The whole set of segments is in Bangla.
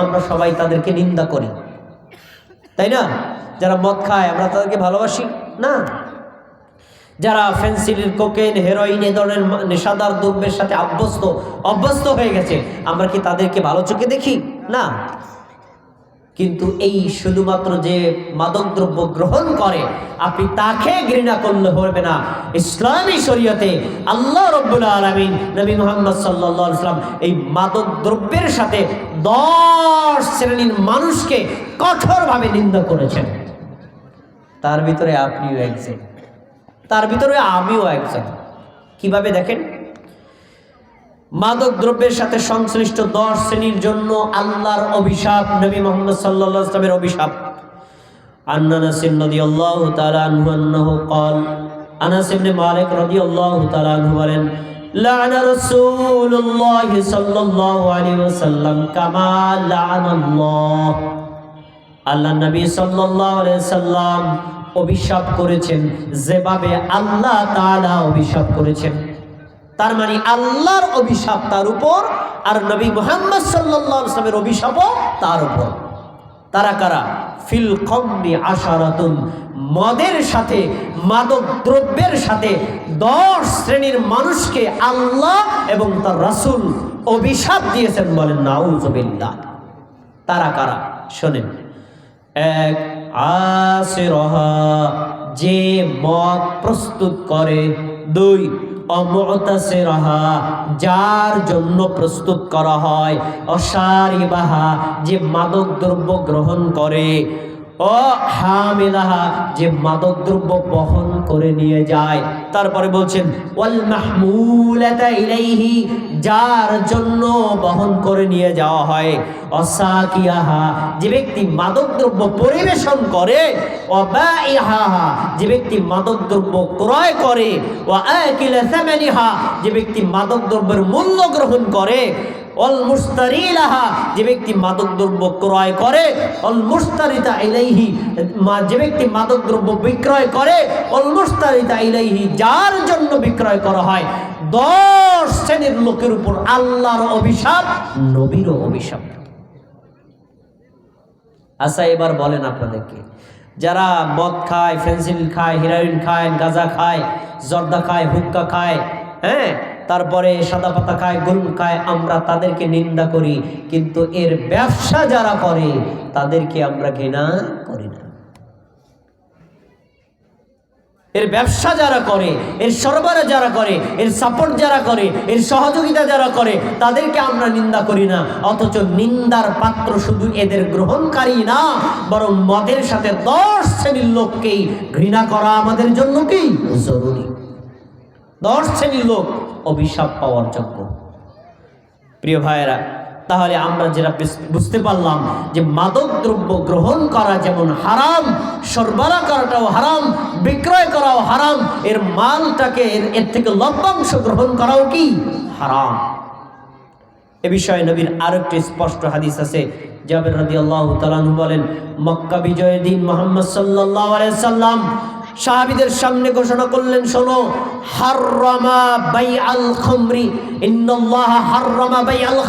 আমরা সবাই তাদেরকে নিন্দা করি, তাই না? যারা মদ খায় আমরা তাদেরকে ভালোবাসি না। যারা ফেন্সিডিল, কোকেন, হেরোইন এ ধরনের নেশাদার দ্রব্যের সাথে অভ্যস্ত হয়ে গেছে, আমরা কি তাদেরকে ভালো চোখে দেখি? না। কিন্তু এই শুধুমাত্র যে মাদকদ্রব্য গ্রহণ করে আপনি তাকে ঘৃণা করলে হবে না। ইসলামী শরীয়তে আল্লাহ রাব্বুল আলামিন নবী মুহাম্মদ সাল্লাল্লাহু আলাইহি ওয়াসাল্লাম এই মাদকদ্রব্যের সাথে 10 শ্রেণীর মানুষকে কঠোরভাবে নিন্দা করেছেন। তার ভিতরে আপনিও একজন, তার ভিতরে আমিও একজন। কিভাবে দেখেন? মাদক দ্রব্যের সাথে সংশ্লিষ্ট 10 শ্রেণীর জন্য আল্লাহর অভিশাপ, নবী মুহাম্মদ সাল্লাল্লাহু আলাইহি ওয়াসাল্লামের অভিশাপ। আনাস রাদিয়াল্লাহু তাআলা আনহু আন্নাহু ক্বাল, আনাস ইবনে মালিক রাদিয়াল্লাহু তাআলা আনহু বলেন, লা'না রাসূলুল্লাহ সাল্লাল্লাহু আলাইহি ওয়াসাল্লাম কামা লা'নাল্লাহ। আল্লাহ নবী সাল্লাল্লাহু আলাইহি ওয়াসাল্লাম অভিশাপ করেছেন যেভাবে আল্লাহ তাআলা অভিশাপ করেছেন। তার মানে আল্লাহর অভিশাপ তার উপর আর নবী মুহাম্মদ সাল্লাল্লাহু আলাইহি ওয়াসাল্লামের অভিশাপও তার উপর। তারা কারা? ফিল খামরি আশারাতুন, মদের সাথে, মাদক দ্রব্যের সাথে 10 শ্রেণীর মানুষকে আল্লাহ এবং তার রাসূল অভিশাপ দিয়েছেন। বলেন নাউযুবিল্লাহ। তারা কারা? শোনেন। এক, আসিরহা, যে মদ প্রস্তুত করে। 2, অমুতাসিরহা, যার জন্য প্রস্তুত করা হয়। অশারিবাহা, যে মাদক দ্রব্য গ্রহণ করে। ও হামিলাহা, যে মাদক দ্রব্য বহন করে নিয়ে যায়। তারপরে বলছেন ওয়াল মাহমুলাতা ইলাইহি, যার জন্য বহন করে নিয়ে যাওয়া হয়। অসাকিয়াহা, যে ব্যক্তি মাদক দ্রব্য পরিবেশন করে। ওয়াবাইহা, যে ব্যক্তি মাদক দ্রব্য ক্রয় করে। ওয়া আকিলা সামানিহা, যে ব্যক্তি মাদক দ্রব্যের মূল্য গ্রহণ করে। অল মুস্তারিলাহা, যে ব্যক্তি মাদক দ্রব্য ক্রয় করে। অল মুস্তারিতা ইলাইহি, যে ব্যক্তি মাদক দ্রব্য বিক্রয় করে। অল মুস্তারিতা ইলাইহি, যার জন্য বিক্রয় করা হয়। 10 শ্রেণীর লোকের উপর আল্লাহর অভিশাপ, নবীরও অভিশাপ। আচ্ছা, এবার বলেন আপনাদেরকে, যারা মদ খায়, ফেন্সিডিল খায়, হেরোইন খায়, গাঁজা খায়, জর্দা খায়, হুক্কা খায়, হ্যাঁ, তারপরে সাদা পাতা খায়, গুল খায়, আমরা তাদেরকে নিন্দা করি, কিন্তু এর ব্যবসা যারা করে তাদেরকে আমরা ঘৃণা করি না। এর ব্যবসা যারা করে, এর সরবরাহ যারা করে, এর সাপোর্ট যারা করে, এর সহযোগিতা যারা করে, তাদেরকে আমরা নিন্দা করি না। অথচ নিন্দার পাত্র শুধু এদের গ্রহণকারী না, বরং মদের সাথে 10 শ্রেণীর লোককেই ঘৃণা করা আমাদের জন্য কি জরুরি। 10 শ্রেণীর লোক অভিশাপ পাওয়ার যোগ্য। প্রিয় ভাইয়েরা, তাহলে আমরা যেটা বুঝতে পারলাম যে মাদক দ্রব্য গ্রহণ করা যেমন হারাম, সরবরাহ করাটাও হারাম, বিক্রয় করাও হারাম, এর মালটাকে এর থেকে লভ্যাংশ গ্রহণ করাও কি হারাম। এ বিষয়ে নবীর আরেকটি স্পষ্ট হাদিস আছে। জাবের রাদিয়াল্লাহু তাআলা আনহু বলেন, মক্কা বিজয়ের দিন মুহাম্মদ সাল্লাল্লাহু আলাইহি ওয়াসাল্লাম সাহাবীদের সামনে ঘোষণা করলেন, শোনো, হাররামা বাইআল খামরি, ইন্নাল্লাহা হাররামা বাইআল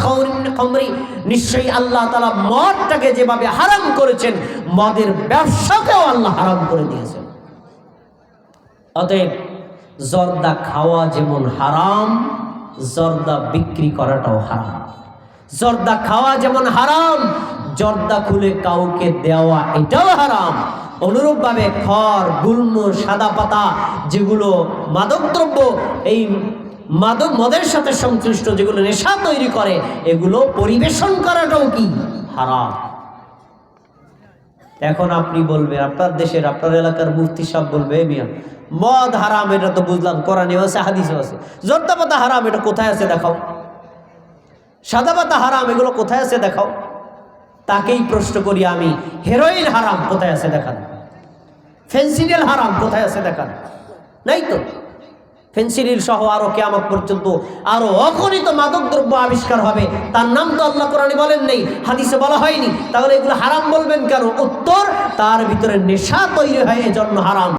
খামরি, নিশ্চয়ই আল্লাহ তাআলা মদটাকে যেভাবে হারাম করেছেন, মদের ব্যবসাকেও আল্লাহ হারাম করে দিয়েছেন। অতএব জর্দা খাওয়া যেমন হারাম, জর্দা বিক্রি করাটাও হারাম। জর্দা খাওয়া যেমন হারাম, জর্দা খুলে কাউকে দেওয়া এটাও হারাম। অনুরূপভাবে খড়, গুল্ম, সাদা পাতা, যেগুলো মাদকদ্রব্য, এই মদের সাথে সংশ্লিষ্ট যেগুলো নেশা তৈরি করে, এগুলো পরিবেশন করাটাও কি হারাম। এখন আপনি বলবেন, আপনার দেশের, আপনার এলাকার মুফতি সাহেব বলবে, মিয়া মদ হারাম, এটা তো বুঝলাম, কোরআনে আছে, হাদিসে আছে। জর্দা পাতা হারাম, এটা কোথায় আছে দেখাও। সাদা পাতা হারাম, এগুলো কোথায় আছে দেখাও। তাকেই প্রশ্ন করি আমি, হেরোইন হারাম কোথায় আছে দেখান। ফেন্সিডিল হারাম কোথায় আছে দেখান। নাই তো। ফেন্সিডিল সহ আরো কিয়ামত পর্যন্ত আরো অগণিত মাদক দ্রব্য আবিষ্কার হবে, তার নাম তো আল্লাহ কোরআনে বলেন নেই, হাদিসে বলা হয়নি। তাহলে এগুলো হারাম বলবেন কেন? উত্তর, তার ভিতরে নেশা তৈরি হয়, এজন্য হারাম।